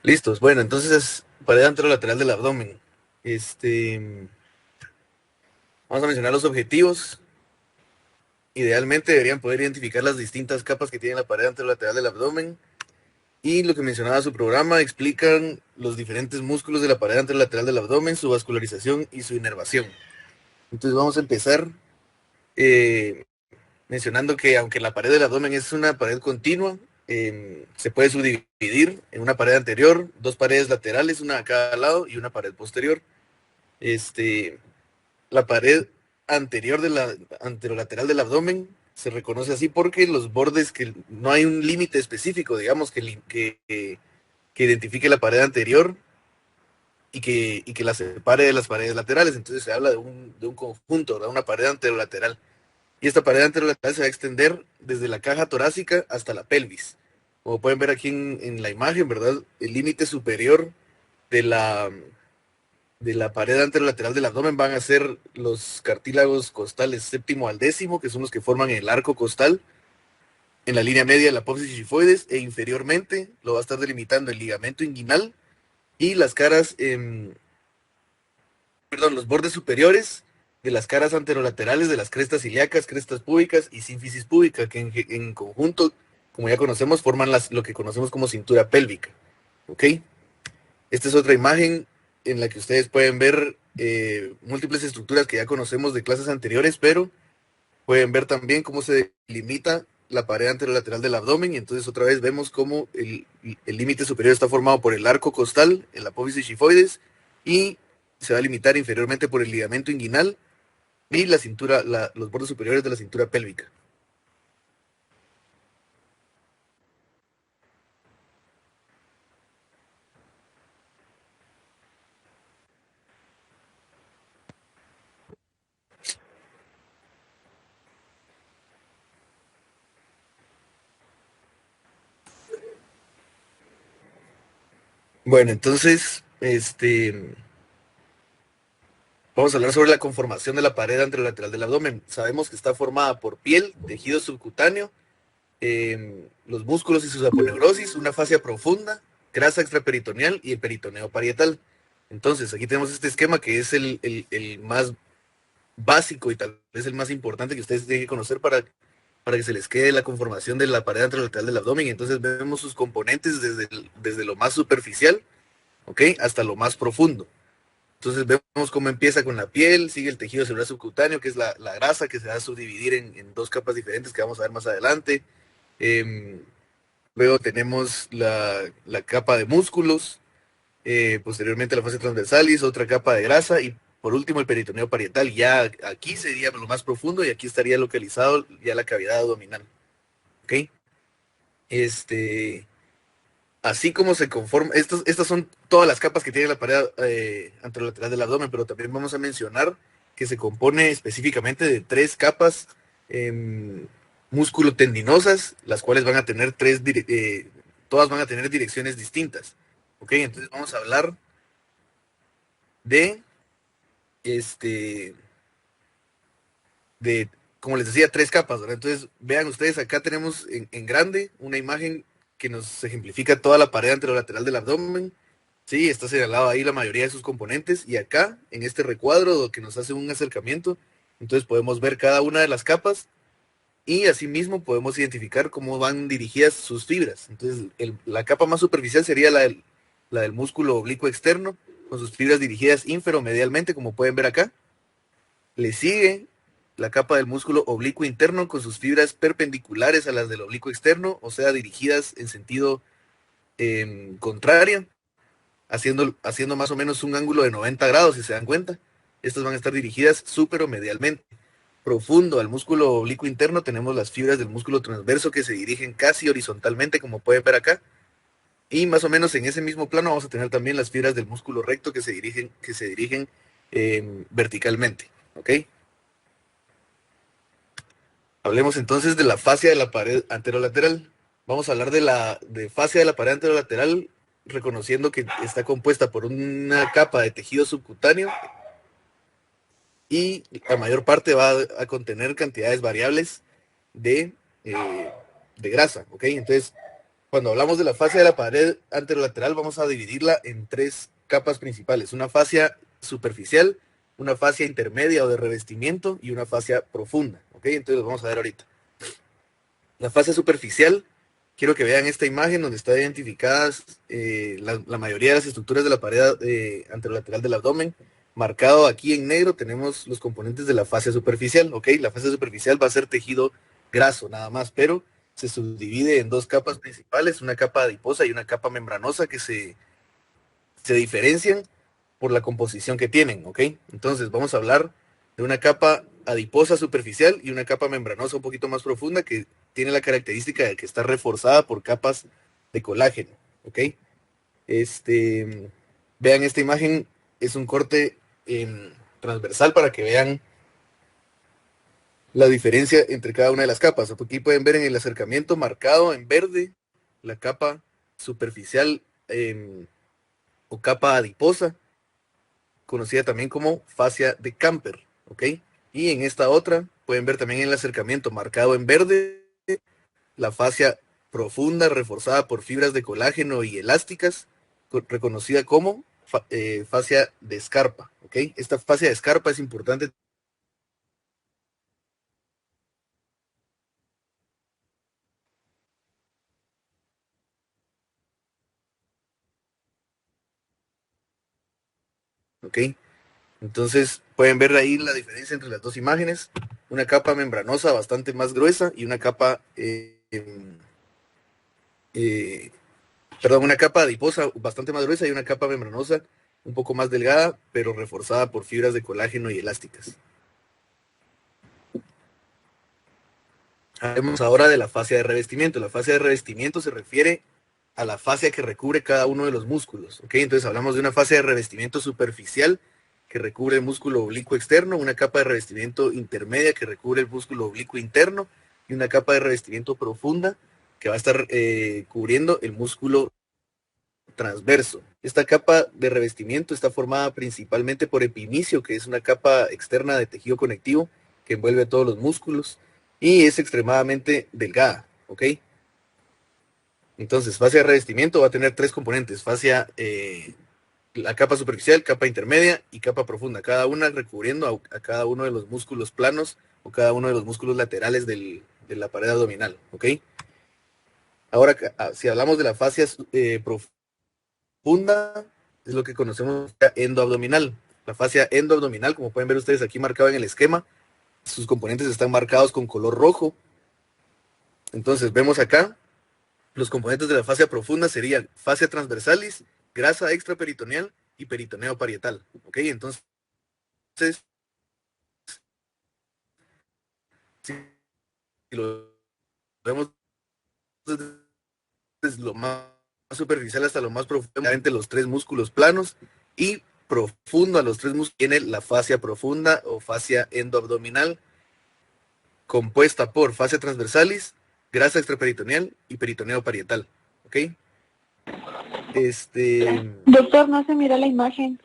Listos. Bueno, entonces, pared anterolateral del abdomen. Este, Vamos a mencionar los objetivos. Idealmente deberían poder identificar las distintas capas que tiene la pared anterolateral del abdomen. Y lo que mencionaba su programa, explican los diferentes músculos de la pared anterolateral del abdomen, su vascularización y su inervación. Entonces vamos a empezar eh, mencionando que aunque la pared del abdomen es una pared continua, se puede subdividir en una pared anterior, dos paredes laterales, una a cada lado y una pared posterior. Este, la pared anterior de la anterolateral del abdomen se reconoce así porque los bordes que no hay un límite específico, digamos, que identifique la pared anterior y que la separe de las paredes laterales. Entonces se habla de un conjunto, de una pared anterolateral. Y esta pared anterolateral se va a extender desde la caja torácica hasta la pelvis. Como pueden ver aquí en la imagen, ¿verdad? El límite superior de la pared anterolateral del abdomen van a ser los cartílagos costales séptimo al décimo, que son los que forman el arco costal, en la línea media de la apófisis xifoides, e inferiormente lo va a estar delimitando el ligamento inguinal y las caras, perdón, los bordes superiores de las caras anterolaterales de las crestas ilíacas, crestas púbicas y sínfisis púbica, que en conjunto, como ya conocemos, forman lo que conocemos como cintura pélvica. ¿Ok? Esta es otra imagen en la que ustedes pueden ver múltiples estructuras que ya conocemos de clases anteriores, pero pueden ver también cómo se limita la pared anterolateral del abdomen, y entonces otra vez vemos cómo el límite superior está formado por el arco costal, el apófisis xifoides, y se va a limitar inferiormente por el ligamento inguinal y la cintura, los bordes superiores de la cintura pélvica. Bueno, entonces, vamos a hablar sobre la conformación de la pared anterolateral del abdomen. Sabemos que está formada por piel, tejido subcutáneo, los músculos y sus aponeurosis, una fascia profunda, grasa extraperitoneal y el peritoneo parietal. Entonces, aquí tenemos este esquema que es el más básico y tal vez el más importante que ustedes tienen que conocer para que se les quede la conformación de la pared anterolateral del abdomen. Entonces vemos sus componentes desde lo más superficial, ¿ok? Hasta lo más profundo. Entonces vemos cómo empieza con la piel, sigue el tejido celular subcutáneo, que es la grasa que se va a subdividir en dos capas diferentes que vamos a ver más adelante. Eh, Luego tenemos la capa de músculos, posteriormente la fascia transversalis, otra capa de grasa y por último el peritoneo parietal. Ya aquí sería lo más profundo y aquí estaría localizado ya la cavidad abdominal. ¿Ok? Este, Así como se conforma, estas son todas las capas que tiene la pared anterolateral del abdomen, pero también vamos a mencionar que se compone específicamente de tres capas eh, músculo-tendinosas, las cuales van a tener todas van a tener direcciones distintas. ¿Ok? Entonces vamos a hablar de, este, de, como les decía, tres capas, ¿verdad? Entonces vean ustedes, acá tenemos en grande una imagen que nos ejemplifica toda la pared anterolateral del abdomen. Sí, está señalado ahí la mayoría de sus componentes y acá, en este recuadro que nos hace un acercamiento, entonces podemos ver cada una de las capas y asimismo podemos identificar cómo van dirigidas sus fibras. Entonces, la capa más superficial sería la del músculo oblicuo externo, con sus fibras dirigidas inferomedialmente, como pueden ver acá. Le sigue la capa del músculo oblicuo interno con sus fibras perpendiculares a las del oblicuo externo, o sea, dirigidas en sentido contrario, haciendo más o menos un ángulo de 90 grados, si se dan cuenta. Estas van a estar dirigidas superomedialmente. Profundo al músculo oblicuo interno tenemos las fibras del músculo transverso que se dirigen casi horizontalmente, como pueden ver acá. Y más o menos en ese mismo plano vamos a tener también las fibras del músculo recto que se dirigen verticalmente. ¿Ok? Hablemos entonces de la fascia de la pared anterolateral. Vamos a hablar de fascia de la pared anterolateral, reconociendo que está compuesta por una capa de tejido subcutáneo y la mayor parte va a contener cantidades variables de, eh, de grasa, ¿ok? Entonces, Cuando hablamos de la fascia de la pared anterolateral, vamos a dividirla en tres capas principales: una fascia superficial, una fascia intermedia o de revestimiento y una fascia profunda. ¿Ok? Entonces lo vamos a ver ahorita. La fascia superficial, quiero que vean esta imagen donde están identificadas la mayoría de las estructuras de la pared anterolateral del abdomen. Marcado aquí en negro tenemos los componentes de la fascia superficial. ¿Ok? La fascia superficial va a ser tejido graso nada más, pero se subdivide en dos capas principales, una capa adiposa y una capa membranosa que se diferencian por la composición que tienen, ¿ok? Entonces vamos a hablar de una capa adiposa superficial y una capa membranosa un poquito más profunda que tiene la característica de que está reforzada por capas de colágeno, ¿ok? Vean esta imagen, es un corte transversal para que vean la diferencia entre cada una de las capas. Aquí pueden ver en el acercamiento marcado en verde la capa superficial o capa adiposa, conocida también como fascia de Camper, ¿ok? Y en esta otra pueden ver también en el acercamiento marcado en verde la fascia profunda reforzada por fibras de colágeno y elásticas, reconocida como fascia de escarpa, ¿ok? Esta fascia de escarpa es importante. ¿Ok? Entonces pueden ver ahí la diferencia entre las dos imágenes, una capa membranosa bastante más gruesa y una capa, eh, perdón, una capa adiposa bastante más gruesa y una capa membranosa un poco más delgada, pero reforzada por fibras de colágeno y elásticas. Hablemos ahora de la fascia de revestimiento. La fascia de revestimiento se refiere a la fascia que recubre cada uno de los músculos. ¿Ok? Entonces hablamos de una fascia de revestimiento superficial que recubre el músculo oblicuo externo, una capa de revestimiento intermedia que recubre el músculo oblicuo interno y una capa de revestimiento profunda que va a estar cubriendo el músculo transverso. Esta capa de revestimiento está formada principalmente por epimicio, que es una capa externa de tejido conectivo que envuelve a todos los músculos y es extremadamente delgada, ¿ok? Entonces, fascia de revestimiento va a tener tres componentes: fascia, la capa superficial, capa intermedia y capa profunda, cada una recubriendo a cada uno de los músculos planos o cada uno de los músculos laterales de la pared abdominal, ¿ok? Ahora, si hablamos de la fascia profunda, es lo que conocemos como endoabdominal. La fascia endoabdominal, como pueden ver ustedes aquí marcado en el esquema, sus componentes están marcados con color rojo. Entonces, vemos acá los componentes de la fascia profunda serían fascia transversalis, grasa extraperitoneal y peritoneo parietal. ¿Ok? Entonces, si lo vemos desde lo más superficial hasta lo más profundo, los tres músculos planos, y profundo a los tres músculos tiene la fascia profunda o fascia endoabdominal, compuesta por fascia transversalis, grasa extraperitoneal y peritoneo parietal. ¿Ok? Doctor, no se mira la imagen.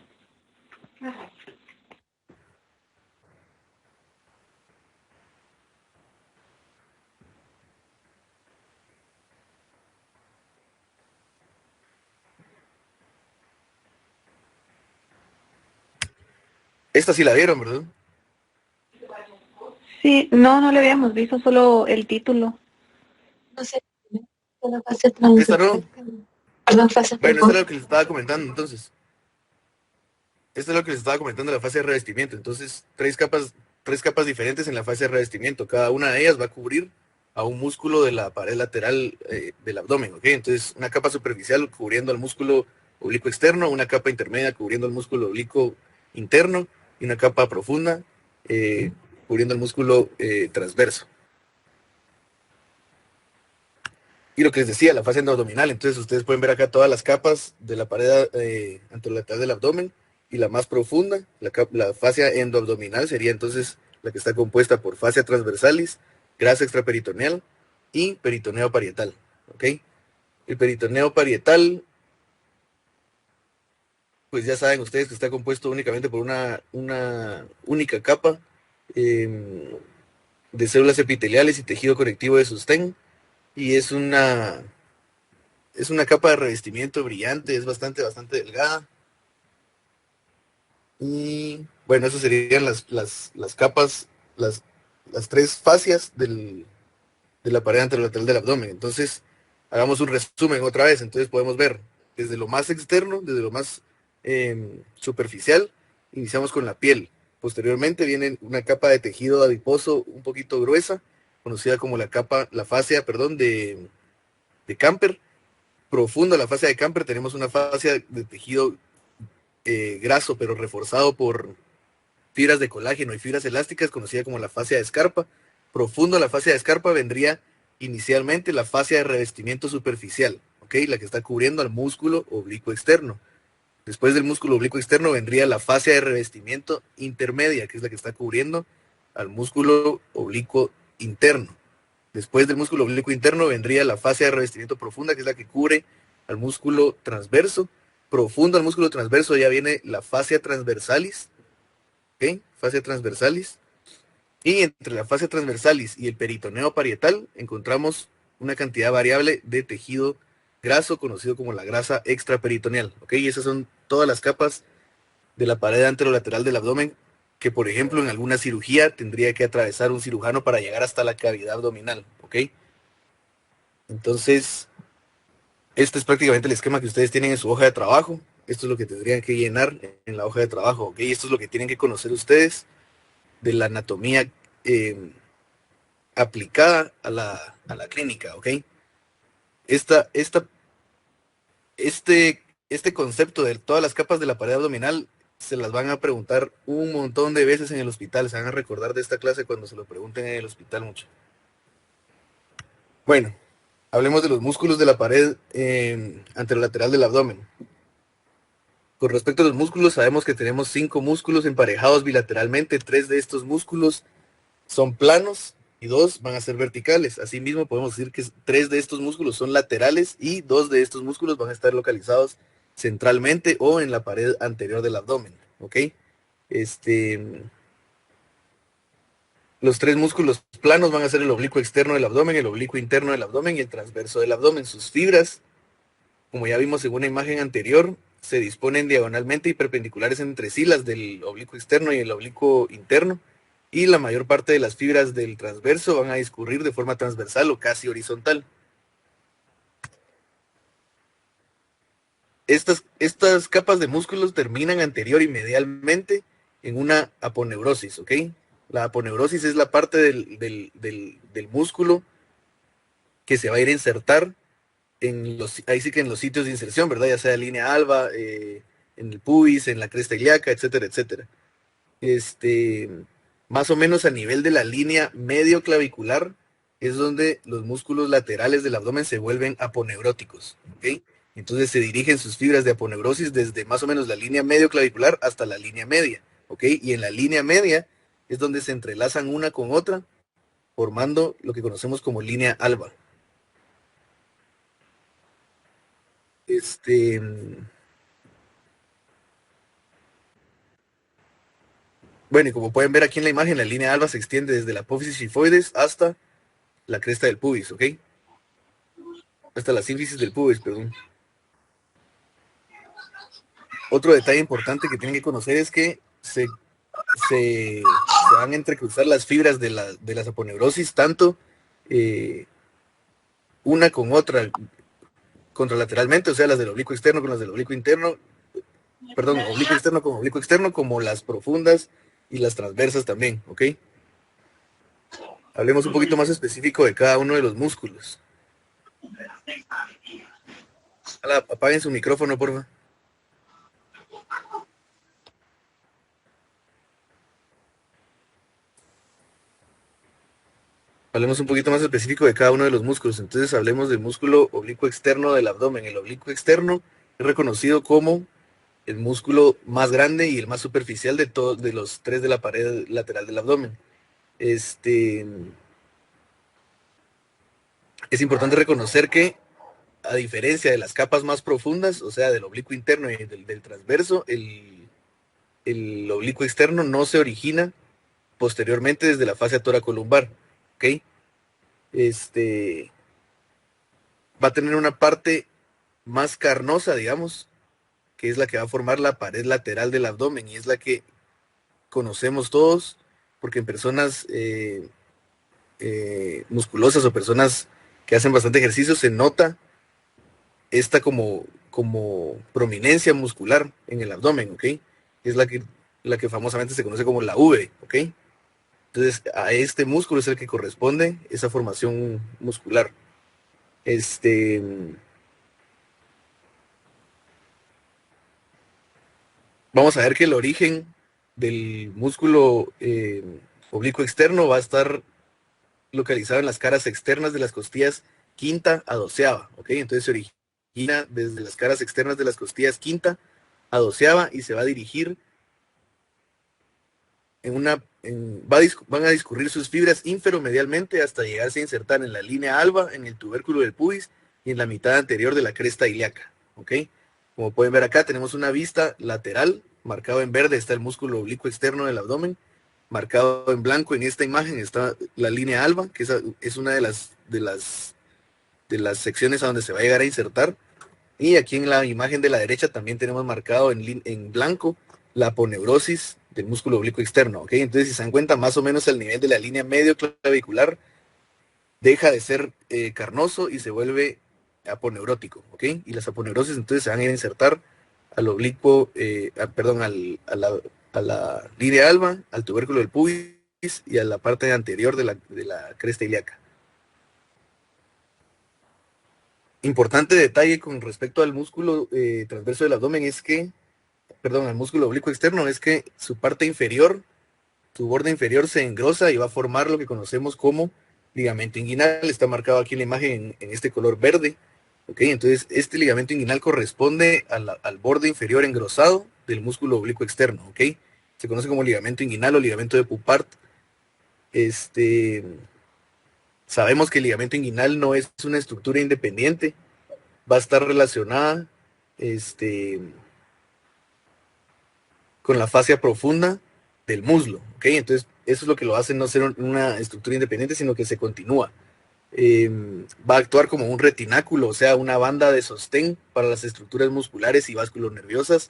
Esta sí la vieron, ¿verdad? Sí, no le habíamos visto, solo el título. No sé, la fase Esta no. Perdón, fase Bueno, esto era lo que les estaba comentando, entonces. Esto es lo que les estaba comentando de la fase de revestimiento. Entonces, tres capas diferentes en la fase de revestimiento. Cada una de ellas va a cubrir a un músculo de la pared lateral del abdomen, ¿ok? Entonces, una capa superficial cubriendo al músculo oblicuo externo, una capa intermedia cubriendo el músculo oblicuo interno y una capa profunda cubriendo el músculo transverso. Y lo que les decía, la fase endoabdominal. Entonces, ustedes pueden ver acá todas las capas de la pared anterolateral del abdomen. Y la más profunda, la fascia endoabdominal, sería entonces la que está compuesta por fascia transversalis, grasa extraperitoneal y peritoneo parietal. ¿Ok? El peritoneo parietal, pues ya saben ustedes que está compuesto únicamente por una única capa de células epiteliales y tejido conectivo de sostén. Y es una es una capa de revestimiento brillante, es bastante delgada. Y bueno, esas serían las capas, las tres fascias de la pared anterolateral del abdomen. Entonces, hagamos un resumen otra vez. Entonces podemos ver desde lo más externo, desde lo más superficial, iniciamos con la piel. Posteriormente viene una capa de tejido adiposo un poquito gruesa, conocida como la fascia, perdón, de Camper. Profunda la fascia de Camper, tenemos una fascia de tejido graso, pero reforzado por fibras de colágeno y fibras elásticas, conocida como la fascia de Scarpa. Profundo la fascia de Scarpa vendría inicialmente la fascia de revestimiento superficial, ¿ok? La que está cubriendo al músculo oblicuo externo. Después del músculo oblicuo externo vendría la fascia de revestimiento intermedia, que es la que está cubriendo al músculo oblicuo interno. Después del músculo oblicuo interno vendría la fascia de revestimiento profunda, que es la que cubre al músculo transverso. Profundo al músculo transverso ya viene la fascia transversalis, ¿ok? Fascia transversalis. Y entre la fascia transversalis y el peritoneo parietal encontramos una cantidad variable de tejido graso conocido como la grasa extraperitoneal, ¿ok? Y esas son todas las capas de la pared anterolateral del abdomen que, por ejemplo, en alguna cirugía tendría que atravesar un cirujano para llegar hasta la cavidad abdominal, ¿ok? Entonces, este es prácticamente el esquema que ustedes tienen en su hoja de trabajo. Esto es lo que tendrían que llenar en la hoja de trabajo, ¿ok? Esto es lo que tienen que conocer ustedes de la anatomía aplicada a la clínica, ¿ok? Esta, esta, este concepto de todas las capas de la pared abdominal se las van a preguntar un montón de veces en el hospital. Se van a recordar de esta clase cuando se lo pregunten en el hospital mucho. Bueno, hablemos de los músculos de la pared anterolateral del abdomen. Con respecto a los músculos, sabemos que tenemos 5 músculos emparejados bilateralmente. 3 de estos músculos son planos y 2 van a ser verticales. Asimismo, podemos decir que 3 de estos músculos son laterales y 2 de estos músculos van a estar localizados centralmente o en la pared anterior del abdomen, ¿ok? Los 3 músculos planos van a ser el oblicuo externo del abdomen, el oblicuo interno del abdomen y el transverso del abdomen. Sus fibras, como ya vimos en una imagen anterior, se disponen diagonalmente y perpendiculares entre sí, las del oblicuo externo y el oblicuo interno, y la mayor parte de las fibras del transverso van a discurrir de forma transversal o casi horizontal. Estas capas de músculos terminan anterior y medialmente en una aponeurosis, ¿ok? La aponeurosis es la parte del músculo que se va a ir a insertar ahí sí que en los sitios de inserción, ¿verdad? Ya sea línea alba, en el pubis, en la cresta ilíaca, etcétera, etcétera. Más o menos a nivel de la línea medio clavicular es donde los músculos laterales del abdomen se vuelven aponeuróticos, ¿ok? Entonces se dirigen sus fibras de aponeurosis desde más o menos la línea medio clavicular hasta la línea media, ¿ok? Y en la línea media es donde se entrelazan una con otra, formando lo que conocemos como línea alba. Bueno, y como pueden ver aquí en la imagen, la línea alba se extiende desde la apófisis sifoides hasta la cresta del pubis, ¿ok? Hasta la sínfisis del pubis, perdón. Otro detalle importante que tienen que conocer es que se van a entrecruzar las fibras de las aponeurosis, tanto una con otra, contralateralmente, o sea, las del oblicuo externo con las del oblicuo interno, perdón, oblicuo externo, como las profundas y las transversas también, ¿ok? Hablemos un poquito más específico de cada uno de los músculos. Apaguen su micrófono, por favor. Hablemos un poquito más específico de cada uno de los músculos. Entonces hablemos del músculo oblicuo externo del abdomen. El oblicuo externo es reconocido como el músculo más grande y el más superficial de todos de los 3 de la pared lateral del abdomen. Es importante reconocer que, a diferencia de las capas más profundas, o sea, del oblicuo interno y del transverso, el oblicuo externo no se origina posteriormente desde la fascia toracolumbar, ¿ok? Va a tener una parte más carnosa, digamos, que es la que va a formar la pared lateral del abdomen y es la que conocemos todos, porque en personas musculosas o personas que hacen bastante ejercicio se nota esta como prominencia muscular en el abdomen, ¿ok? Es la que famosamente se conoce como la V, ¿ok? Entonces, a este músculo es el que corresponde esa formación muscular. Vamos a ver que el origen del músculo oblicuo externo va a estar localizado en las caras externas de las costillas quinta a doceava, ¿ok? Entonces se origina desde las caras externas de las costillas quinta a doceava y se va a dirigir van a discurrir sus fibras inferomedialmente hasta llegarse a insertar en la línea alba, en el tubérculo del pubis y en la mitad anterior de la cresta ilíaca, ¿ok? Como pueden ver acá, tenemos una vista lateral, marcado en verde está el músculo oblicuo externo del abdomen, marcado en blanco en esta imagen está la línea alba, que es una de las secciones a donde se va a llegar a insertar, y aquí en la imagen de la derecha también tenemos marcado en blanco la aponeurosis del músculo oblicuo externo, ¿ok? Entonces, si se dan cuenta, más o menos al nivel de la línea medio clavicular, deja de ser carnoso y se vuelve aponeurótico, ¿ok? Y las aponeurosis entonces se van a ir a insertar al oblicuo, perdón, a la línea alba, al tubérculo del pubis y a la parte anterior de la cresta ilíaca. Importante detalle con respecto al músculo transverso del abdomen es que, perdón, al músculo oblicuo externo, es que su parte inferior, su borde inferior se engrosa y va a formar lo que conocemos como ligamento inguinal. Está marcado aquí en la imagen en este color verde. ¿Ok? Entonces, este ligamento inguinal corresponde al borde inferior engrosado del músculo oblicuo externo. ¿Ok? Se conoce como ligamento inguinal o ligamento de Pupart. Sabemos que el ligamento inguinal no es una estructura independiente, va a estar relacionada con la fascia profunda del muslo, ¿ok? Entonces, eso es lo que lo hace no ser una estructura independiente, sino que se continúa. Va a actuar como un retináculo, o sea, una banda de sostén para las estructuras musculares y vasculonerviosas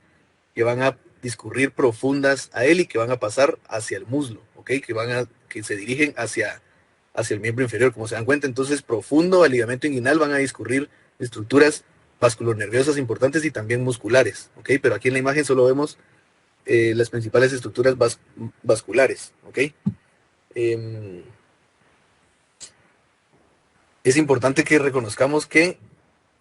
que van a discurrir profundas a él y que van a pasar hacia el muslo, ¿ok? Que se dirigen hacia el miembro inferior, como se dan cuenta. Entonces, profundo al ligamento inguinal van a discurrir estructuras vasculonerviosas importantes y también musculares, ¿ok? Pero aquí en la imagen solo vemos las principales estructuras vasculares, ¿ok? Es importante que reconozcamos que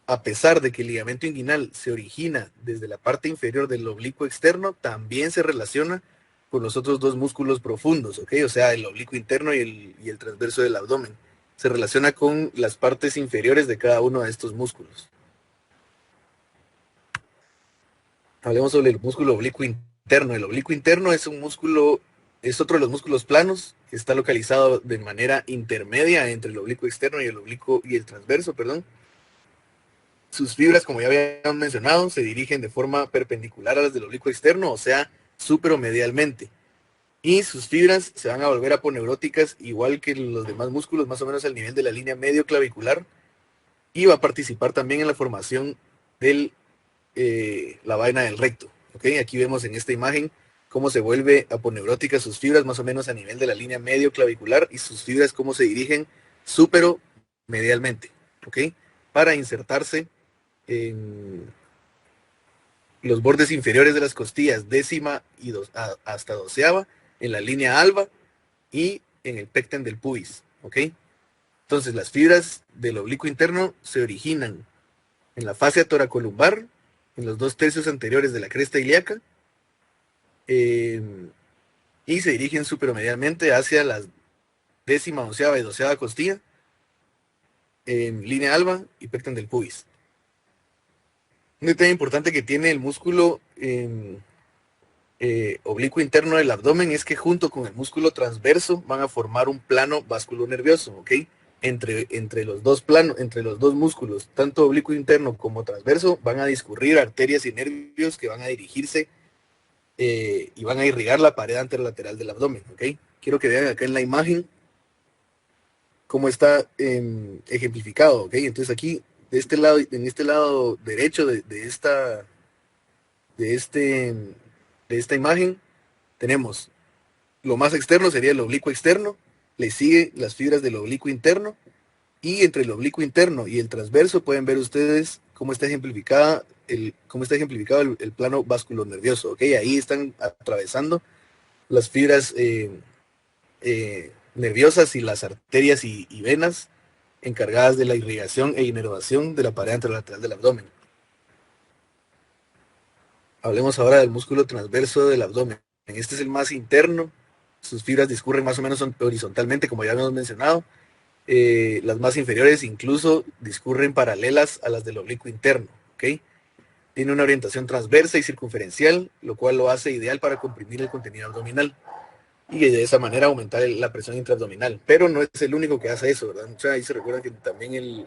a pesar de que el ligamento inguinal se origina desde la parte inferior del oblicuo externo, también se relaciona con los otros dos músculos profundos, ¿ok? O sea, el oblicuo interno y el transverso del abdomen. Se relaciona con las partes inferiores de cada uno de estos músculos. Hablemos sobre el músculo oblicuo interno. El oblicuo interno es un músculo, es otro de los músculos planos que está localizado de manera intermedia entre el oblicuo externo y el transverso, perdón. Sus fibras, como ya habíamos mencionado, se dirigen de forma perpendicular a las del oblicuo externo, o sea, superomedialmente. Y sus fibras se van a volver aponeuróticas igual que los demás músculos, más o menos al nivel de la línea medio clavicular, y va a participar también en la formación de la vaina del recto. ¿Okay? Aquí vemos en esta imagen cómo se vuelve aponeurótica sus fibras, más o menos a nivel de la línea medio clavicular, y sus fibras cómo se dirigen superomedialmente, ¿ok? Para insertarse en los bordes inferiores de las costillas, décima y hasta doceava, en la línea alba y en el pecten del pubis, ¿ok? Entonces, las fibras del oblicuo interno se originan en la fascia toracolumbar, en los 2/3 anteriores de la cresta ilíaca, y se dirigen superomedialmente hacia la décima, onceava y doceava costilla, en línea alba y pecten del pubis. Un detalle importante que tiene el músculo oblicuo interno del abdomen es que junto con el músculo transverso van a formar un plano vasculonervioso, ¿ok? Entre los dos planos, entre los dos músculos, tanto oblicuo interno como transverso, van a discurrir arterias y nervios que van a dirigirse y van a irrigar la pared anterolateral del abdomen, ¿ok? Quiero que vean acá en la imagen cómo está ejemplificado, ¿ok? Entonces aquí en este lado derecho de, este, de esta imagen, tenemos lo más externo sería el oblicuo externo, le sigue las fibras del oblicuo interno, y entre el oblicuo interno y el transverso pueden ver ustedes cómo está ejemplificado el plano vasculonervioso, ¿ok? Ahí están atravesando las fibras nerviosas y las arterias y venas encargadas de la irrigación e inervación de la pared anterolateral del abdomen. Hablemos ahora del músculo transverso del abdomen. Este es el más interno, sus fibras discurren más o menos horizontalmente, como ya hemos mencionado. Las más inferiores incluso discurren paralelas a las del oblicuo interno, ¿ok? Tiene una orientación transversa y circunferencial, lo cual lo hace ideal para comprimir el contenido abdominal y de esa manera aumentar la presión intraabdominal. Pero no es el único que hace eso, ¿verdad? O sea, ahí se recuerdan que también el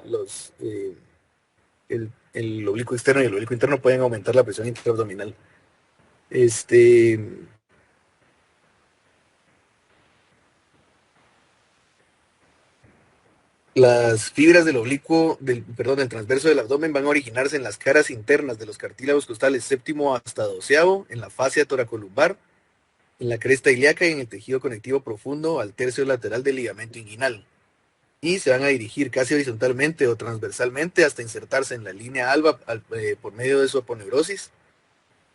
oblicuo externo y el oblicuo interno pueden aumentar la presión intraabdominal. Las fibras del transverso del abdomen van a originarse en las caras internas de los cartílagos costales séptimo hasta doceavo, en la fascia toracolumbar, en la cresta ilíaca y en el tejido conectivo profundo al tercio lateral del ligamento inguinal. Y se van a dirigir casi horizontalmente o transversalmente hasta insertarse en la línea alba por medio de su aponeurosis,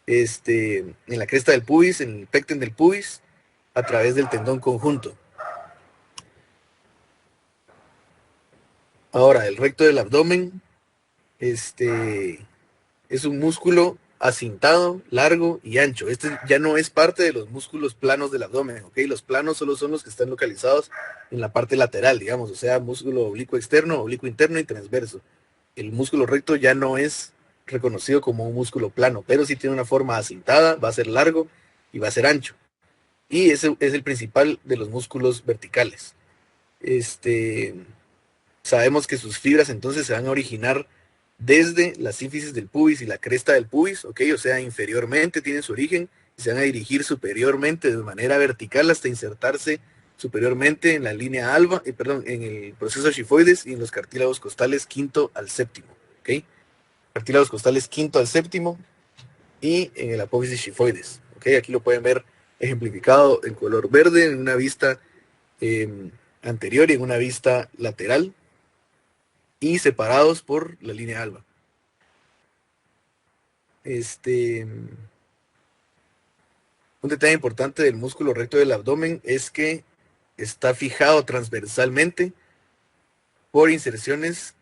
en la cresta del pubis, en el pecten del pubis, a través del tendón conjunto. Ahora, el recto del abdomen, es un músculo acintado, largo y ancho. Este ya no es parte de los músculos planos del abdomen, ¿ok? Los planos solo son los que están localizados en la parte lateral, digamos, o sea, músculo oblicuo externo, oblicuo interno y transverso. El músculo recto ya no es reconocido como un músculo plano, pero sí tiene una forma acintada, va a ser largo y va a ser ancho. Y ese es el principal de los músculos verticales. Sabemos que sus fibras entonces se van a originar desde la sínfisis del pubis y la cresta del pubis, ¿ok? O sea, inferiormente tienen su origen y se van a dirigir superiormente de manera vertical hasta insertarse superiormente en la línea alba, en el proceso xifoides y en los cartílagos costales quinto al séptimo, ¿ok? Cartílagos costales quinto al séptimo y en el apófisis xifoides, ¿ok? Aquí lo pueden ver ejemplificado en color verde en una vista anterior y en una vista lateral, y separados por la línea alba. Un detalle importante del músculo recto del abdomen es que está fijado transversalmente por inserciones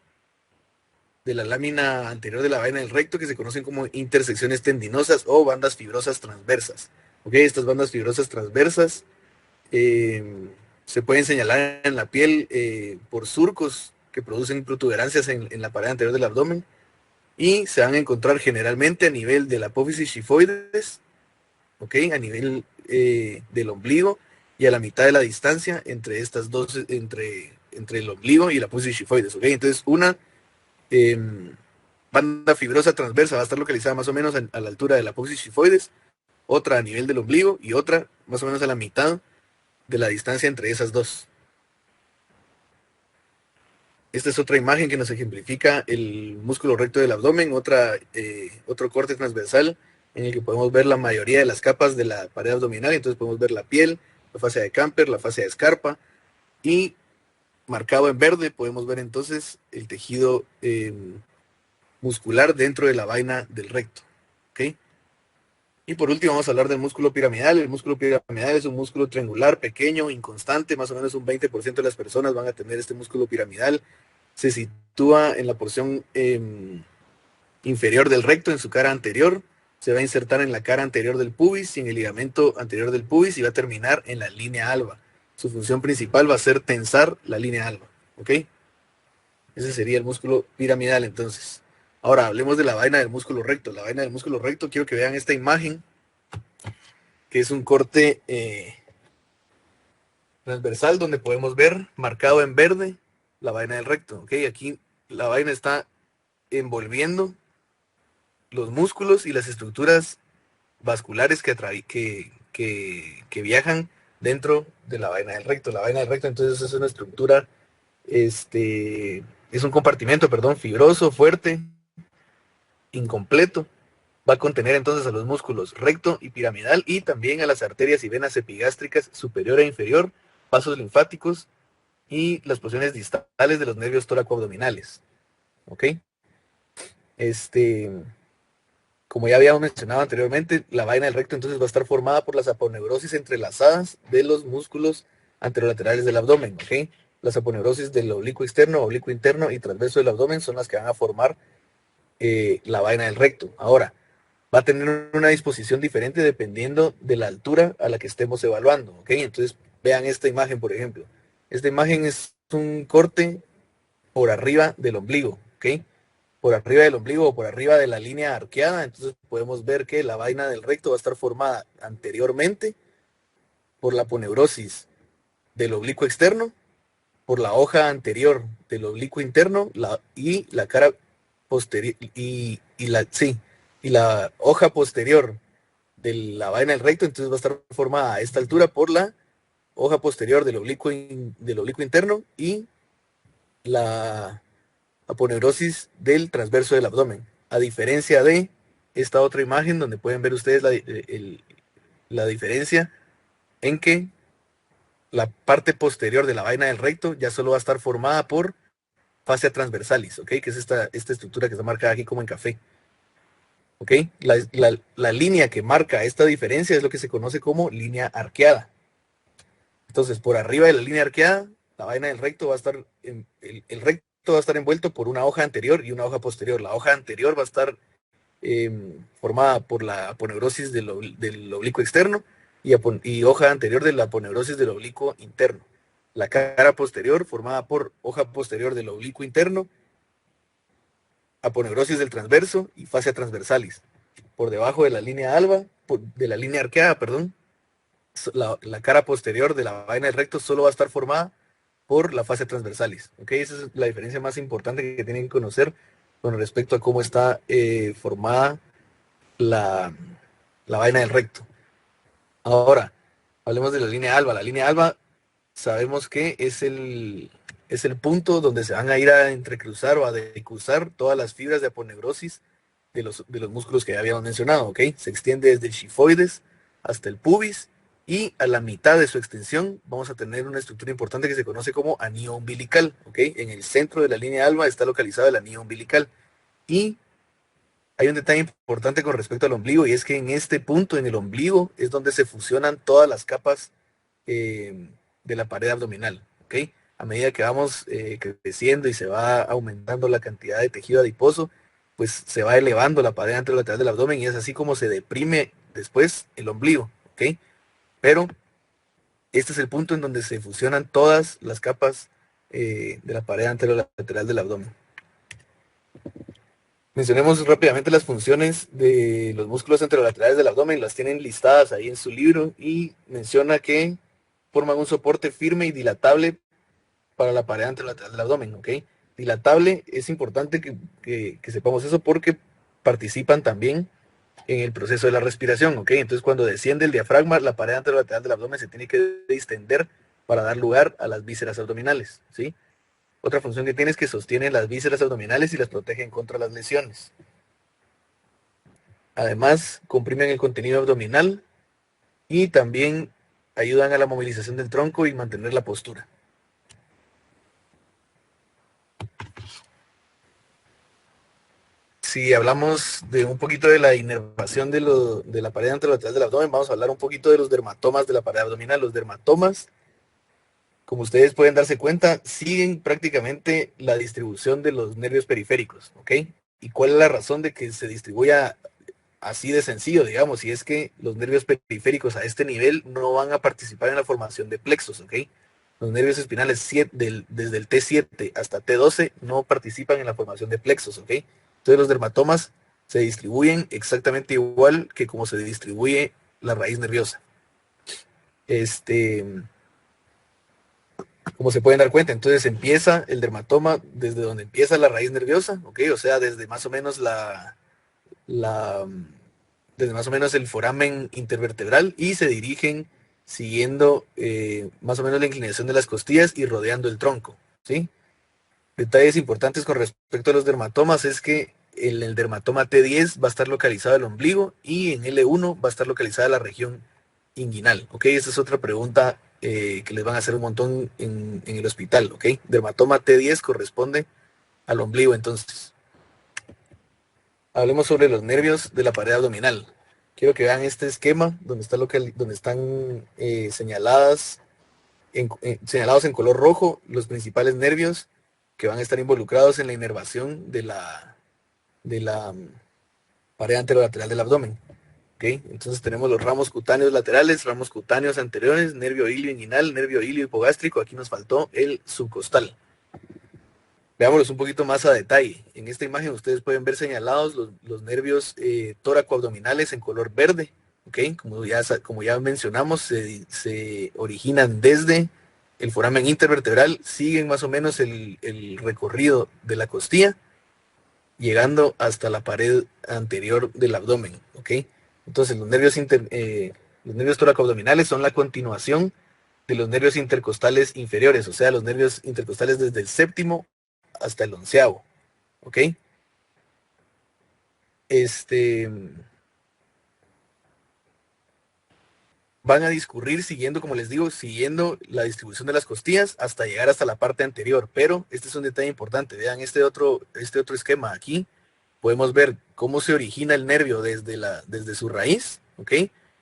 de la lámina anterior de la vaina del recto que se conocen como intersecciones tendinosas o bandas fibrosas transversas. ¿Ok? Estas bandas fibrosas transversas se pueden señalar en la piel por surcos que producen protuberancias en la pared anterior del abdomen y se van a encontrar generalmente a nivel de la apófisis xifoides, ¿ok? A nivel del ombligo y a la mitad de la distancia entre estas dos, entre el ombligo y la apófisis xifoides, ¿ok? Entonces una banda fibrosa transversa va a estar localizada más o menos a la altura de la apófisis xifoides, otra a nivel del ombligo y otra más o menos a la mitad de la distancia entre esas dos. Esta es otra imagen que nos ejemplifica el músculo recto del abdomen, otro corte transversal en el que podemos ver la mayoría de las capas de la pared abdominal. Entonces podemos ver la piel, la fascia de Camper, la fascia de Scarpa, y marcado en verde podemos ver entonces el tejido muscular dentro de la vaina del recto, ¿ok? Y por último vamos a hablar del músculo piramidal. El músculo piramidal es un músculo triangular, pequeño, inconstante, más o menos un 20% de las personas van a tener este músculo piramidal. Se sitúa en la porción inferior del recto, en su cara anterior, se va a insertar en la cara anterior del pubis y en el ligamento anterior del pubis y va a terminar en la línea alba. Su función principal va a ser tensar la línea alba, ¿ok? Ese sería el músculo piramidal entonces. Ahora hablemos de la vaina del músculo recto. La vaina del músculo recto, quiero que vean esta imagen, que es un corte transversal donde podemos ver marcado en verde la vaina del recto, ¿ok? Aquí la vaina está envolviendo los músculos y las estructuras vasculares que viajan dentro de la vaina del recto. La vaina del recto entonces es una estructura es un compartimento, perdón, fibroso, fuerte, incompleto. Va a contener entonces a los músculos recto y piramidal y también a las arterias y venas epigástricas superior e inferior, vasos linfáticos y las porciones distales de los nervios tóraco-abdominales. ¿Ok? Como ya habíamos mencionado anteriormente, la vaina del recto entonces va a estar formada por las aponeurosis entrelazadas de los músculos anterolaterales del abdomen. ¿Ok? Las aponeurosis del oblicuo externo, oblicuo interno y transverso del abdomen son las que van a formar la vaina del recto. Ahora, va a tener una disposición diferente dependiendo de la altura a la que estemos evaluando, ¿ok? Entonces, vean esta imagen, por ejemplo. Esta imagen es un corte por arriba del ombligo, ¿ok? Por arriba del ombligo o por arriba de la línea arqueada, entonces podemos ver que la vaina del recto va a estar formada anteriormente por la aponeurosis del oblicuo externo, por la hoja anterior del oblicuo interno y la cara posterior, y la hoja posterior de la vaina del recto, entonces va a estar formada a esta altura por la hoja posterior del oblicuo interno y la aponeurosis del transverso del abdomen. A diferencia de esta otra imagen donde pueden ver ustedes la diferencia en que la parte posterior de la vaina del recto ya solo va a estar formada por fascia transversalis, ¿ok? Que es esta estructura que está marcada aquí como en café. ¿Ok? La línea que marca esta diferencia es lo que se conoce como línea arqueada. Entonces, por arriba de la línea arqueada, la vaina del recto va a estar, el recto va a estar envuelto por una hoja anterior y una hoja posterior. La hoja anterior va a estar formada por la aponeurosis del oblicuo externo y hoja anterior de la aponeurosis del oblicuo interno. La cara posterior formada por hoja posterior del oblicuo interno, aponeurosis del transverso y fascia transversalis. Por debajo de la línea alba, de la línea arqueada, perdón, la cara posterior de la vaina del recto solo va a estar formada por la fascia transversalis. ¿Okay? Esa es la diferencia más importante que tienen que conocer con respecto a cómo está formada la vaina del recto. Ahora, hablemos de la línea alba. La línea alba sabemos que es el punto donde se van a ir a entrecruzar o a decruzar todas las fibras de aponeurosis de los músculos que ya habíamos mencionado, ¿ok? Se extiende desde el xifoides hasta el pubis y a la mitad de su extensión vamos a tener una estructura importante que se conoce como anillo umbilical, ¿ok? En el centro de la línea alba está localizado el anillo umbilical y hay un detalle importante con respecto al ombligo y es que en este punto, en el ombligo, es donde se fusionan todas las capas de la pared abdominal, ¿ok? A medida que vamos creciendo y se va aumentando la cantidad de tejido adiposo, pues se va elevando la pared anterolateral del abdomen y es así como se deprime después el ombligo, ¿ok? Pero este es el punto en donde se fusionan todas las capas de la pared anterolateral del abdomen. Mencionemos rápidamente las funciones de los músculos anterolaterales del abdomen, las tienen listadas ahí en su libro y menciona que forman un soporte firme y dilatable para la pared anterolateral del abdomen, ¿ok? Dilatable, es importante que sepamos eso porque participan también en el proceso de la respiración, ¿ok? Entonces cuando desciende el diafragma, la pared anterolateral del abdomen se tiene que distender para dar lugar a las vísceras abdominales, ¿sí? Otra función que tiene es que sostiene las vísceras abdominales y las protegen contra las lesiones. Además, comprimen el contenido abdominal y también ayudan a la movilización del tronco y mantener la postura. Si hablamos de un poquito de la inervación de la pared anterolateral del abdomen, vamos a hablar un poquito de los dermatomas de la pared abdominal. Los dermatomas, como ustedes pueden darse cuenta, siguen prácticamente la distribución de los nervios periféricos, ¿ok? ¿Y cuál es la razón de que se distribuya así de sencillo, digamos? Y es que los nervios periféricos a este nivel no van a participar en la formación de plexos, ¿ok? Los nervios espinales desde el T7 hasta T12 no participan en la formación de plexos, ¿ok? Entonces los dermatomas se distribuyen exactamente igual que como se distribuye la raíz nerviosa. Como se pueden dar cuenta, entonces empieza el dermatoma desde donde empieza la raíz nerviosa, ¿ok? O sea, desde más o menos desde más o menos el foramen intervertebral y se dirigen siguiendo más o menos la inclinación de las costillas y rodeando el tronco, ¿sí? Detalles importantes con respecto a los dermatomas es que en el dermatoma T10 va a estar localizado el ombligo y en L1 va a estar localizada la región inguinal, ¿ok? Esa es otra pregunta que les van a hacer un montón en el hospital, ¿ok? Dermatoma T10 corresponde al ombligo, entonces. Hablemos sobre los nervios de la pared abdominal. Quiero que vean este esquema donde, donde están señalados en color rojo los principales nervios que van a estar involucrados en la inervación de la pared anterolateral del abdomen. ¿Okay? Entonces tenemos los ramos cutáneos laterales, ramos cutáneos anteriores, nervio ilio inguinal, nervio ilio hipogástrico. Aquí nos faltó el subcostal. Veámoslos un poquito más a detalle. En esta imagen ustedes pueden ver señalados los nervios tóraco-abdominales en color verde. ¿Okay? Como ya mencionamos, se originan desde el foramen intervertebral, siguen más o menos el recorrido de la costilla, llegando hasta la pared anterior del abdomen. ¿Okay? Entonces los nervios tóraco-abdominales son la continuación de los nervios intercostales inferiores, o sea, los nervios intercostales desde el séptimo hasta el 11º, ¿ok? Van a discurrir siguiendo, como les digo, siguiendo la distribución de las costillas hasta llegar hasta la parte anterior, pero este es un detalle importante. Vean este otro esquema aquí. Podemos ver cómo se origina el nervio desde su raíz, ¿ok?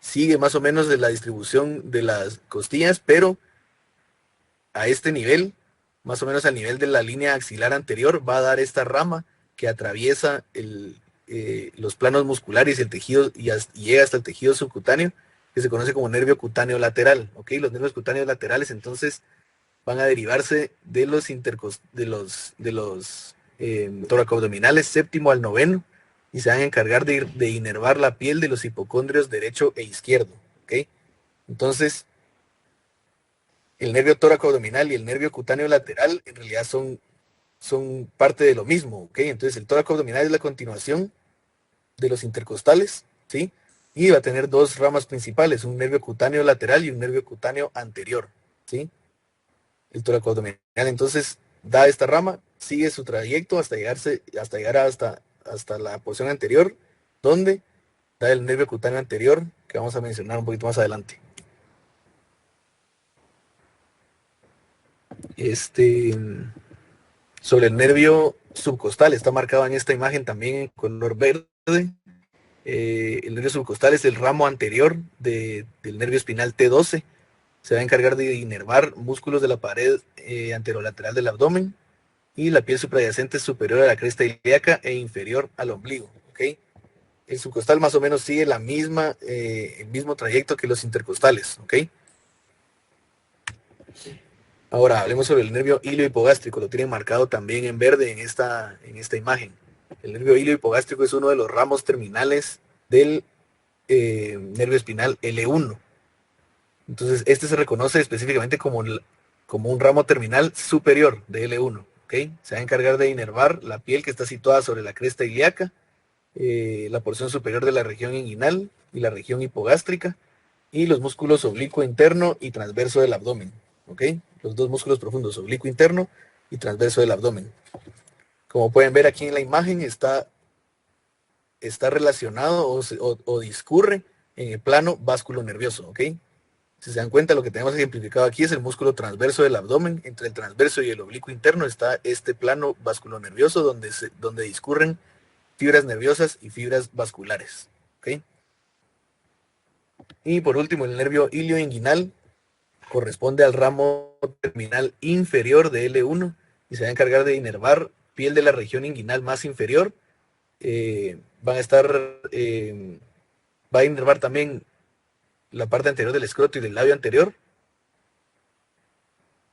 Sigue más o menos de la distribución de las costillas, pero a este nivel, más o menos al nivel de la línea axilar anterior, va a dar esta rama que atraviesa los planos musculares y el tejido y llega hasta el tejido subcutáneo, que se conoce como nervio cutáneo lateral. ¿Ok? Los nervios cutáneos laterales entonces van a derivarse de los toracoabdominales séptimo al noveno y se van a encargar de inervar la piel de los hipocondrios derecho e izquierdo. ¿Ok? Entonces, el nervio tóraco-abdominal y el nervio cutáneo lateral en realidad son parte de lo mismo, ¿ok? Entonces el tóraco-abdominal es la continuación de los intercostales, ¿sí? Y va a tener dos ramas principales, un nervio cutáneo lateral y un nervio cutáneo anterior, ¿sí? El tóraco-abdominal entonces da esta rama, sigue su trayecto hasta llegar hasta la porción anterior, donde da el nervio cutáneo anterior, que vamos a mencionar un poquito más adelante. Sobre el nervio subcostal, está marcado en esta imagen también en color verde. El nervio subcostal es el ramo anterior del nervio espinal T12. Se va a encargar de inervar músculos de la pared anterolateral del abdomen y la piel supradyacente superior a la cresta ilíaca e inferior al ombligo. ¿Okay? El subcostal más o menos sigue el mismo trayecto que los intercostales. ¿Okay? Ahora hablemos sobre el nervio ilio hipogástrico. Lo tienen marcado también en verde en esta imagen. El nervio ilio hipogástrico es uno de los ramos terminales del nervio espinal L1. Entonces, este se reconoce específicamente como un ramo terminal superior de L1. ¿Okay? Se va a encargar de inervar la piel que está situada sobre la cresta ilíaca, la porción superior de la región inguinal y la región hipogástrica, y los músculos oblicuo interno y transverso del abdomen. ¿Ok? Los dos músculos profundos, oblicuo interno y transverso del abdomen. Como pueden ver aquí en la imagen, está relacionado o discurre en el plano vasculo nervioso. ¿Ok? Si se dan cuenta, lo que tenemos ejemplificado aquí es el músculo transverso del abdomen. Entre el transverso y el oblicuo interno está este plano vasculo nervioso donde discurren fibras nerviosas y fibras vasculares. ¿Ok? Y por último, el nervio ilioinguinal corresponde al ramo terminal inferior de L1 y se va a encargar de inervar piel de la región inguinal más inferior. Va a inervar también la parte anterior del escroto y del labio anterior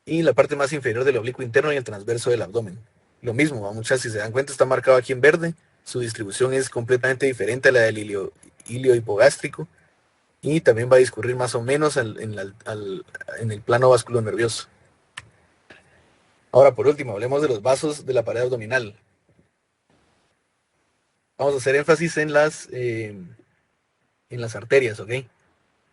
y la parte más inferior del oblicuo interno y el transverso del abdomen. Lo mismo, muchas, si se dan cuenta, está marcado aquí en verde. Su distribución es completamente diferente a la del ilio hipogástrico y también va a discurrir más o menos en el plano vasculo nervioso. Ahora, por último, hablemos de los vasos de la pared abdominal. Vamos a hacer énfasis en las arterias, ¿ok?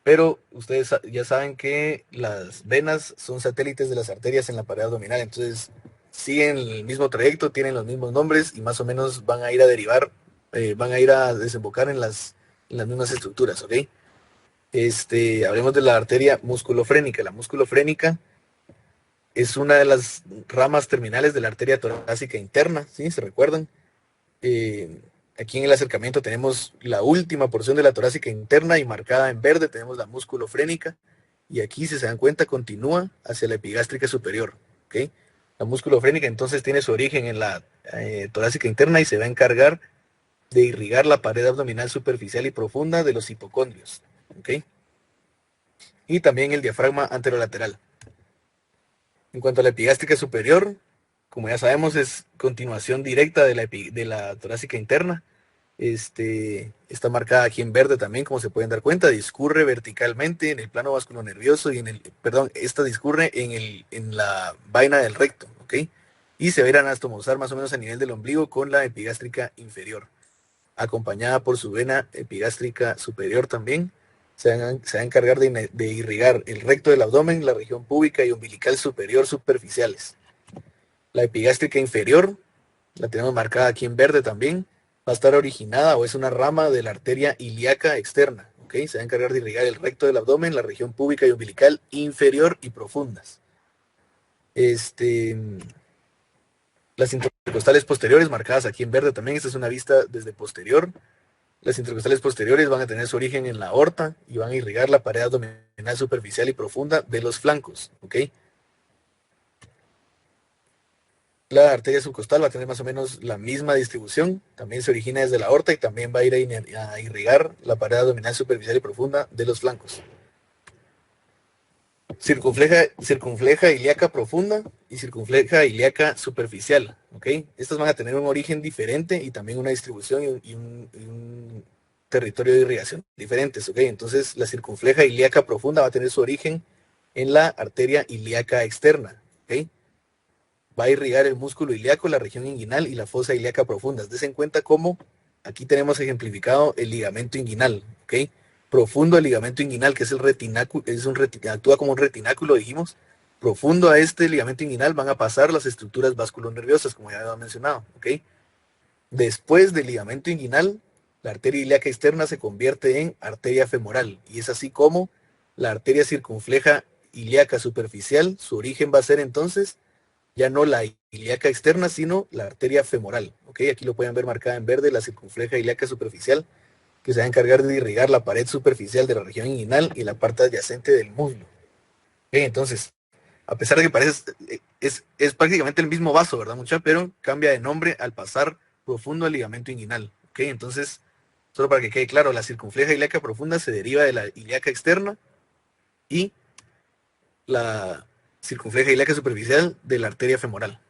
Pero ustedes ya saben que las venas son satélites de las arterias en la pared abdominal, entonces siguen el mismo trayecto, tienen los mismos nombres y más o menos van a ir a derivar, van a ir a desembocar en las mismas estructuras, ¿ok? Hablemos de la arteria musculofrénica. La musculofrénica es una de las ramas terminales de la arteria torácica interna, ¿sí? ¿Se recuerdan? Eh, Aquí en el acercamiento tenemos la última porción de la torácica interna y marcada en verde tenemos la musculofrénica y aquí, si se dan cuenta, continúa hacia la epigástrica superior, ¿ok? La musculofrénica entonces tiene su origen en la torácica interna y se va a encargar de irrigar la pared abdominal superficial y profunda de los hipocondrios, ¿ok? Y también el diafragma anterolateral. En cuanto a la epigástrica superior, como ya sabemos, es continuación directa de la torácica interna. Está marcada aquí en verde también, como se pueden dar cuenta, discurre verticalmente en el plano vasculonervioso y esta discurre en la vaina del recto, ¿ok? Y se va a ir a anastomosar más o menos a nivel del ombligo con la epigástrica inferior, acompañada por su vena epigástrica superior también. Se va a encargar de irrigar el recto del abdomen, la región púbica y umbilical superior superficiales. La epigástrica inferior, la tenemos marcada aquí en verde también, va a estar originada o es una rama de la arteria ilíaca externa, ¿ok? Se va a encargar de irrigar el recto del abdomen, la región púbica y umbilical inferior y profundas. Las intercostales posteriores marcadas aquí en verde también, esta es una vista desde posterior. Las intercostales posteriores van a tener su origen en la aorta y van a irrigar la pared abdominal superficial y profunda de los flancos, ¿ok? La arteria subcostal va a tener más o menos la misma distribución, también se origina desde la aorta y también va a ir a irrigar la pared abdominal superficial y profunda de los flancos. Circunfleja ilíaca profunda y circunfleja ilíaca superficial, ¿ok? Estas van a tener un origen diferente y también una distribución y un territorio de irrigación diferentes, ¿ok? Entonces la circunfleja ilíaca profunda va a tener su origen en la arteria ilíaca externa, ¿ok? Va a irrigar el músculo ilíaco, la región inguinal y la fosa ilíaca profunda. Desen cuenta cómo aquí tenemos ejemplificado el ligamento inguinal, ¿ok? Profundo el ligamento inguinal, que es el retináculo, actúa como un retináculo, dijimos. Profundo a este ligamento inguinal van a pasar las estructuras vasculonerviosas, como ya había mencionado, ¿ok? Después del ligamento inguinal, la arteria ilíaca externa se convierte en arteria femoral, y es así como la arteria circunfleja ilíaca superficial, su origen va a ser entonces ya no la ilíaca externa, sino la arteria femoral, ¿ok? Aquí lo pueden ver marcada en verde, la circunfleja ilíaca superficial, que se va a encargar de irrigar la pared superficial de la región inguinal y la parte adyacente del muslo. ¿Ok? Entonces, a pesar de que parece, es prácticamente el mismo vaso, ¿verdad, mucha? Pero cambia de nombre al pasar profundo al ligamento inguinal, ¿ok? Entonces, solo para que quede claro, la circunfleja ilíaca profunda se deriva de la ilíaca externa y la circunfleja ilíaca superficial de la arteria femoral.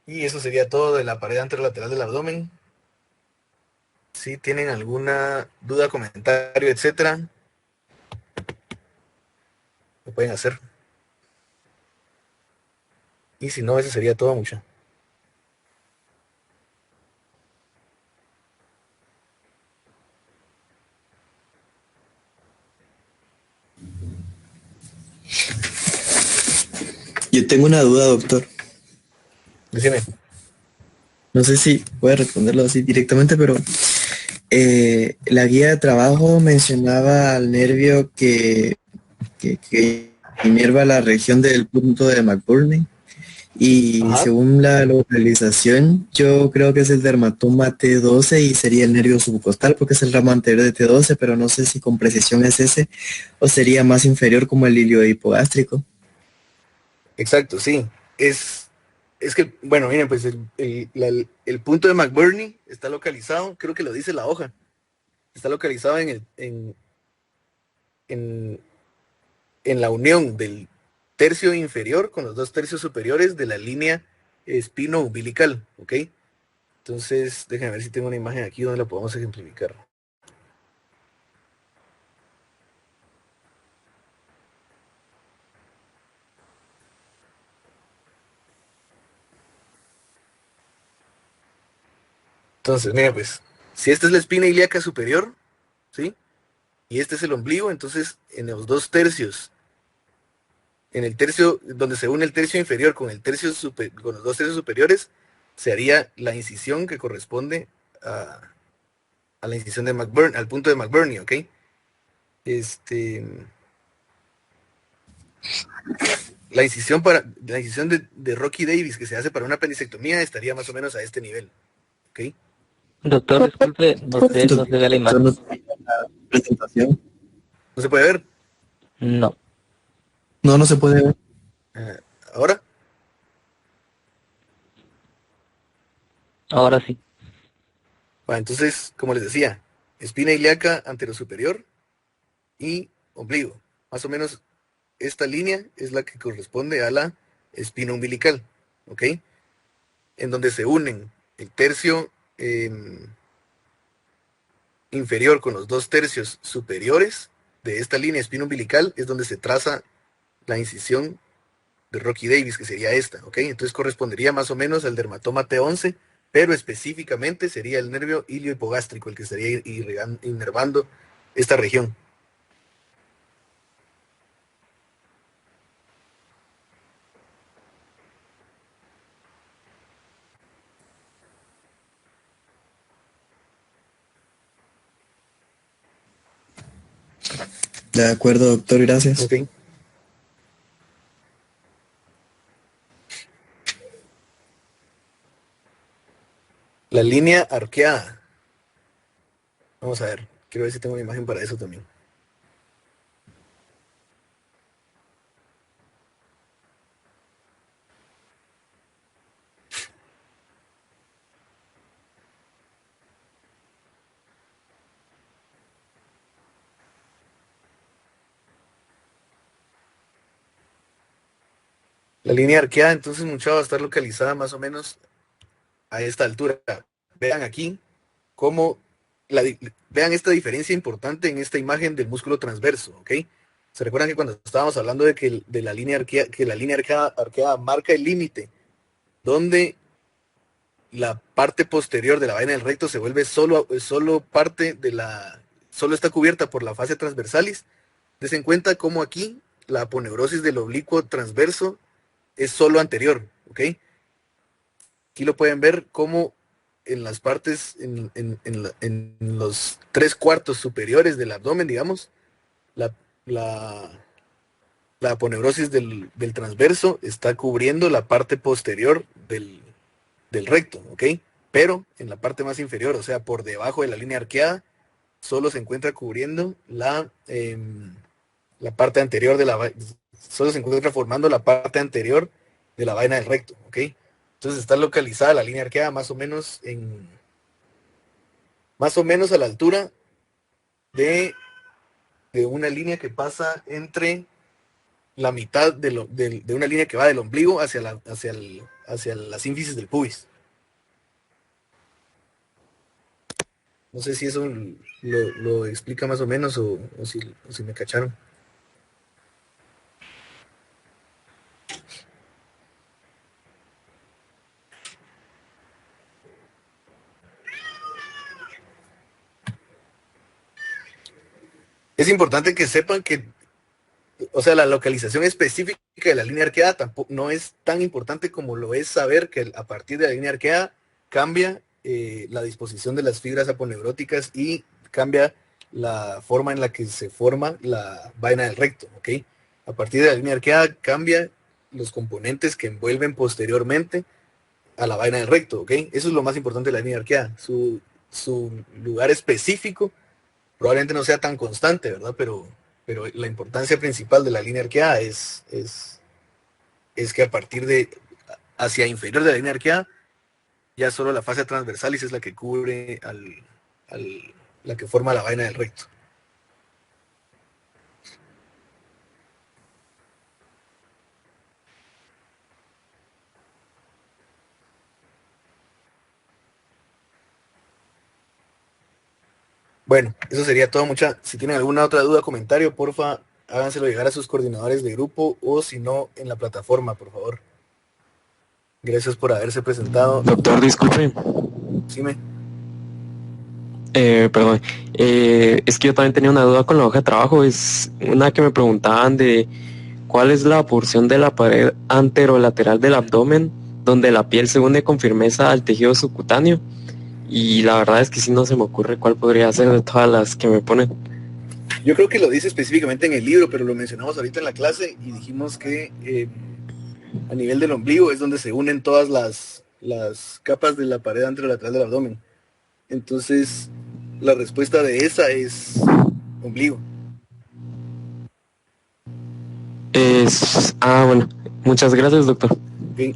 Y eso sería todo de la pared anterolateral del abdomen. Si tienen alguna duda, comentario, etcétera, lo pueden hacer. Y si no, eso sería todo, mucha. Yo tengo una duda, doctor. Decime. No sé si voy a responderlo así directamente, pero la guía de trabajo mencionaba al nervio que inerva la región del punto de McBurney y Ajá. según la localización yo creo que es el dermatoma T12 y sería el nervio subcostal porque es el ramo anterior de T12, pero no sé si con precisión es ese o sería más inferior como el ilio hipogástrico. Exacto, sí. Es que, bueno, miren, pues el punto de McBurney está localizado, creo que lo dice la hoja, está localizado en, en la unión del tercio inferior con los dos tercios superiores de la línea espino-umbilical, ¿ok? Entonces, déjenme ver si tengo una imagen aquí donde la podemos ejemplificar. Entonces, miren, pues, si esta es la espina ilíaca superior, ¿sí? Y este es el ombligo, entonces en los dos tercios en el tercio, donde se une el tercio inferior con con los dos tercios superiores, se haría la incisión que corresponde a la incisión de McBurney, al punto de McBurney, ¿ok? La incisión de Rocky Davis que se hace para una apendicectomía estaría más o menos a este nivel, ¿ok? Doctor, disculpe, no se ve la imagen. ¿No presentación? ¿No se puede ver? No. No se puede ver. ¿Ahora? Ahora sí. Bueno, entonces, como les decía, espina ilíaca anterosuperior y ombligo. Más o menos esta línea es la que corresponde a la espina umbilical, ¿ok? En donde se unen el tercio inferior con los dos tercios superiores de esta línea espina umbilical, es donde se traza la incisión de Rocky Davis, que sería esta, ¿ok? Entonces correspondería más o menos al dermatoma T11, pero específicamente sería el nervio iliohipogástrico el que estaría inervando esta región. De acuerdo, doctor, gracias. Ok. La línea arqueada. Vamos a ver. Quiero ver si tengo una imagen para eso también. La línea arqueada, entonces, muchacho, va a estar localizada más o menos a esta altura. Vean aquí cómo vean esta diferencia importante en esta imagen del músculo transverso, ¿ok? ¿Se recuerdan que cuando estábamos hablando de que la línea arqueada marca el límite, donde la parte posterior de la vaina del recto se vuelve solo está cubierta por la fascia transversalis? Des en cuenta cómo aquí la aponeurosis del oblicuo transverso es solo anterior, ¿ok? Aquí lo pueden ver como en las partes, en los 3/4 superiores del abdomen, digamos, la aponeurosis del transverso está cubriendo la parte posterior del recto, ¿ok? Pero en la parte más inferior, o sea, por debajo de la línea arqueada, solo se encuentra cubriendo la parte anterior solo se encuentra formando la parte anterior de la vaina del recto, ¿ok? Entonces está localizada la línea arqueada más o menos a la altura de una línea que pasa entre la mitad de una línea que va del ombligo hacia las ínfisis del pubis. No sé si eso lo explica más o menos o si me cacharon. Es importante que sepan que, o sea, la localización específica de la línea arqueada tampoco no es tan importante como lo es saber que a partir de la línea arqueada cambia la disposición de las fibras aponeuróticas y cambia la forma en la que se forma la vaina del recto, ¿ok? A partir de la línea arqueada cambia los componentes que envuelven posteriormente a la vaina del recto, ¿ok? Eso es lo más importante de la línea arqueada. Su lugar específico probablemente no sea tan constante, ¿verdad? Pero la importancia principal de la línea arqueada es que a partir de hacia inferior de la línea arqueada, ya solo la fascia transversalis es la que cubre la que forma la vaina del recto. Bueno, eso sería todo, mucha. Si tienen alguna otra duda o comentario, porfa, háganselo llegar a sus coordinadores de grupo o si no, en la plataforma, por favor. Gracias por haberse presentado. Doctor, disculpe. Dime. Perdón. Es que yo también tenía una duda con la hoja de trabajo. Es una que me preguntaban de ¿cuál es la porción de la pared anterolateral del abdomen donde la piel se une con firmeza al tejido subcutáneo? Y la verdad es que sí no se me ocurre cuál podría ser de todas las que me ponen. Yo creo que lo dice específicamente en el libro, pero lo mencionamos ahorita en la clase y dijimos que a nivel del ombligo es donde se unen todas las capas de la pared anterolateral del abdomen. Entonces, la respuesta de esa es ombligo. Bueno, muchas gracias, doctor. ¿Okay?